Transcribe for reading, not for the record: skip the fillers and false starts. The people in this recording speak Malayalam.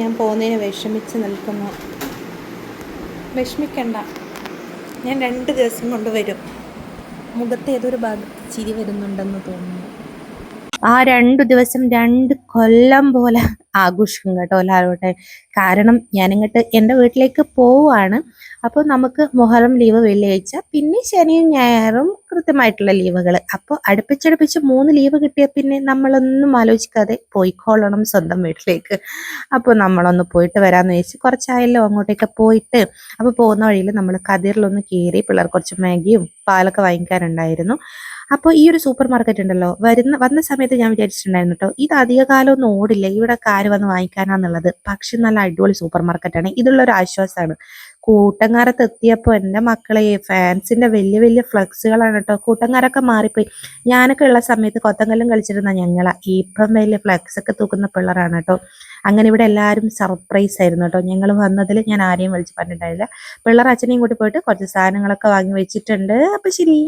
ഞാൻ പോകുന്നതിന് വിഷമിച്ച് നിൽക്കുന്നു. വിഷമിക്കണ്ട, ഞാൻ 2 ദിവസം കൊണ്ട് വരും. മുഖത്ത് ഏതൊരു ഭാഗത്ത് ചിരി വരുന്നുണ്ടെന്ന് തോന്നുന്നു. ആ 2 ദിവസം 2 കൊല്ലം പോലെ ആഘോഷിക്കും കേട്ടോ ലാലോട്ടെ. കാരണം ഞാനിങ്ങോട്ട് എൻ്റെ വീട്ടിലേക്ക് പോവുകയാണ്. അപ്പോൾ നമുക്ക് മുഹറം ലീവ് വെള്ളിയാഴ്ച, പിന്നെ ശനിയും ഞായറും കൃത്യമായിട്ടുള്ള ലീവുകൾ. അപ്പോൾ അടുപ്പിച്ചടുപ്പിച്ച് 3 ലീവ് കിട്ടിയ പിന്നെ നമ്മളൊന്നും ആലോചിക്കാതെ പോയിക്കോളണം സ്വന്തം വീട്ടിലേക്ക്. അപ്പോൾ നമ്മളൊന്ന് പോയിട്ട് വരാമെന്ന് വെച്ച് കുറച്ചായല്ലോ അങ്ങോട്ടേക്ക് പോയിട്ട്. അപ്പോൾ പോകുന്ന വഴിയിൽ നമ്മൾ കതിറിലൊന്ന് കയറി. പിള്ളേർ കുറച്ച് മാഗിയും പാലൊക്കെ വാങ്ങിക്കാനുണ്ടായിരുന്നു. അപ്പോൾ ഈ ഒരു സൂപ്പർ മാർക്കറ്റ് ഉണ്ടല്ലോ, വന്ന സമയത്ത് ഞാൻ വിചാരിച്ചിട്ടുണ്ടായിരുന്നു കേട്ടോ, ഇത് അധിക കാലം ഒന്നും ഓടില്ല, ഇവിടെ കാര് വന്ന് വാങ്ങിക്കാനാന്നുള്ളത്. പക്ഷെ നല്ല അടിപൊളി സൂപ്പർ മാർക്കറ്റാണ്, ഇതുള്ളൊരു ആശ്വാസമാണ്. കൂട്ടങ്ങാരത്ത് എത്തിയപ്പോൾ എൻ്റെ മക്കളെ ഫാൻസിന്റെ വലിയ വലിയ ഫ്ലക്സുകളാണ് കേട്ടോ. കൂട്ടങ്ങാരൊക്കെ മാറിപ്പോയി. ഞാനൊക്കെ ഉള്ള സമയത്ത് കൊത്തങ്കല്ലും കളിച്ചിരുന്ന ഞങ്ങളാ ഇപ്പം വലിയ ഫ്ലക്സ് ഒക്കെ തൂക്കുന്ന പിള്ളേരാണ് കേട്ടോ. അങ്ങനെ ഇവിടെ എല്ലാവരും സർപ്രൈസ് ആയിരുന്നു കേട്ടോ. ഞങ്ങൾ വന്നതിൽ ഞാൻ ആരെയും വിളിച്ച് പറഞ്ഞിട്ടുണ്ടായില്ല. പിള്ളേർ അച്ഛനെയും കൂട്ടി പോയിട്ട് കുറച്ച് സാധനങ്ങളൊക്കെ വാങ്ങി വെച്ചിട്ടുണ്ട്. അപ്പം ശരി.